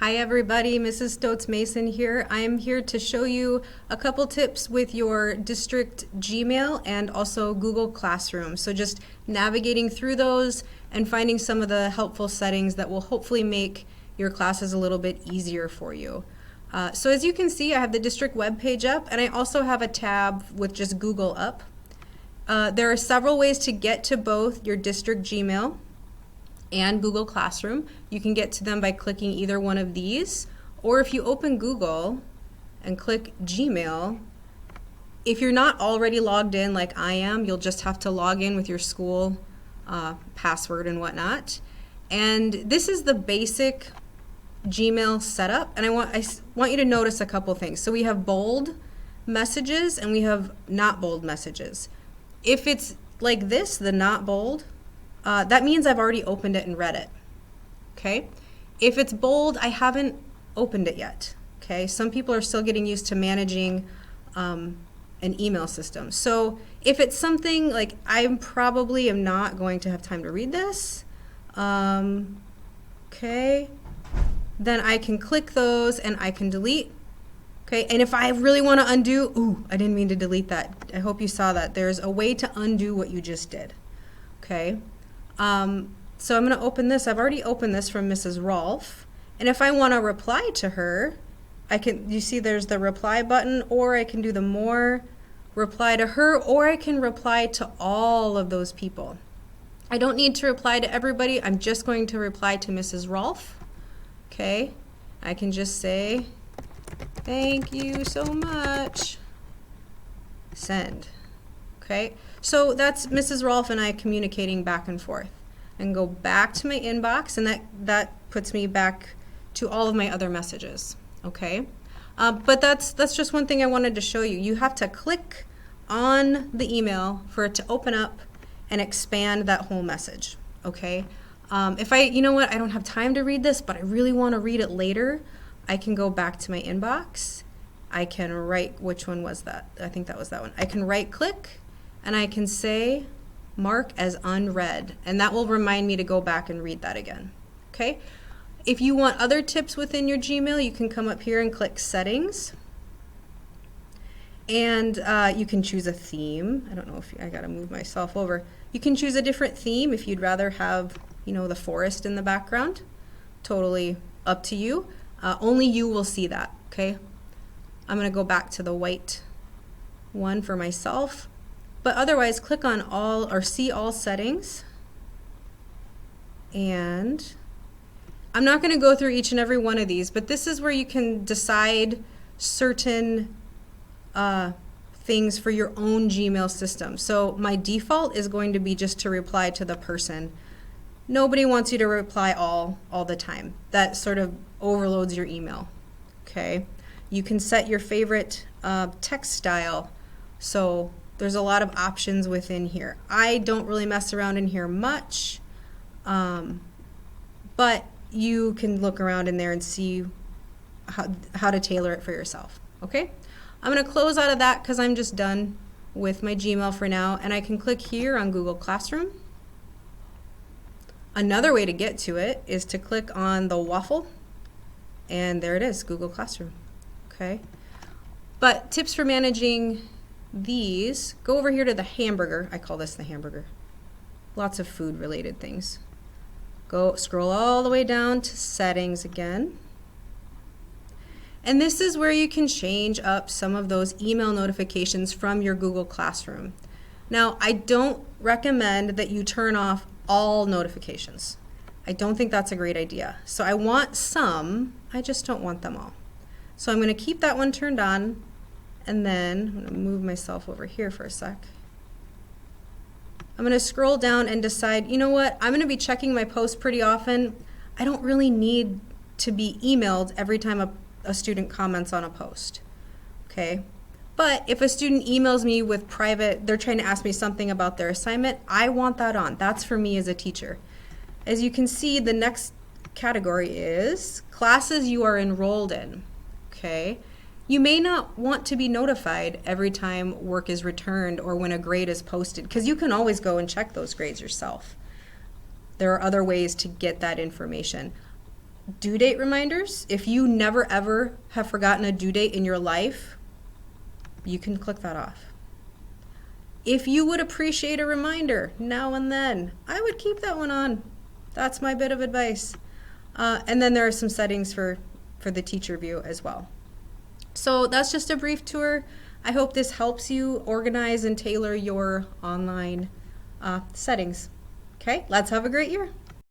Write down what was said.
Hi everybody, Mrs. Stotz-Mason here. I am here to show you a couple tips with your district Gmail and also Google Classroom. So just navigating through those and finding some of the helpful settings that will hopefully make your classes a little bit easier for you. So as you can see, I have the district web page up, and I also have a tab with just Google up. There are several ways to get to both your district Gmail and Google Classroom. You can get to them by clicking either one of these, or if you open Google and click Gmail, if you're not already logged in like I am, you'll just have to log in with your school password and whatnot. And this is the basic Gmail setup, and I want you to notice a couple things. So we have bold messages and we have not bold messages. If it's like this, the not bold, that means I've already opened it and read it, okay? If it's bold, I haven't opened it yet, okay? Some people are still getting used to managing an email system. So if it's something like I probably am not going to have time to read this, okay, then I can click those and I can delete. Okay, and if I really want to undo, ooh, I didn't mean to delete that. I hope you saw that. There's a way to undo what you just did, okay? So I'm going to open this. I've already opened this from Mrs. Rolfe. And if I want to reply to her, I can, you see there's the reply button, or I can do the more, reply to her, or I can reply to all of those people. I don't need to reply to everybody. I'm just going to reply to Mrs. Rolfe. Okay, I can just say, thank you so much. Send. Okay, so that's Mrs. Rolfe and I communicating back and forth. And go back to my inbox, and that puts me back to all of my other messages. Okay, but that's just one thing I wanted to show you. You have to click on the email for it to open up and expand that whole message. Okay, if you know what, I don't have time to read this, but I really want to read it later, I can go back to my inbox. I can which one was that? I think that was that one. I can right click and I can say mark as unread, and that will remind me to go back and read that again. Okay? If you want other tips within your Gmail, you can come up here and click settings, and you can choose a theme. I don't know if I gotta move myself over. You can choose a different theme if you'd rather have, you know, the forest in the background. Totally up to you. Only you will see that, okay? I'm gonna go back to the white one for myself, but otherwise click on all or see all settings. And I'm not gonna go through each and every one of these, but this is where you can decide certain things for your own Gmail system. So my default is going to be just to reply to the person. Nobody wants you to reply all the time. That sort of overloads your email, okay? You can set your favorite text style. So there's a lot of options within here. I don't really mess around in here much, but you can look around in there and see how to tailor it for yourself, okay? I'm gonna close out of that because I'm just done with my Gmail for now, and I can click here on Google Classroom. Another way to get to it is to click on the waffle, and there it is, Google Classroom, okay? But tips for managing these, go over here to the hamburger. I call this the hamburger. Lots of food related things. Go scroll all the way down to settings again. And this is where you can change up some of those email notifications from your Google Classroom. Now, I don't recommend that you turn off all notifications. I don't think that's a great idea. So I want some, I just don't want them all. So I'm going to keep that one turned on, and then I'm going to move myself over here for a sec. I'm going to scroll down and decide, you know what, I'm going to be checking my posts pretty often. I don't really need to be emailed every time a student comments on a post, okay? But if a student emails me with private, they're trying to ask me something about their assignment, I want that on. That's for me as a teacher. As you can see, the next category is classes you are enrolled in, okay? You may not want to be notified every time work is returned or when a grade is posted, because you can always go and check those grades yourself. There are other ways to get that information. Due date reminders, if you never ever have forgotten a due date in your life, you can click that off. If you would appreciate a reminder now and then, I would keep that one on. That's my bit of advice. And then there are some settings for the teacher view as well. So that's just a brief tour. I hope this helps you organize and tailor your online settings. Okay, let's have a great year.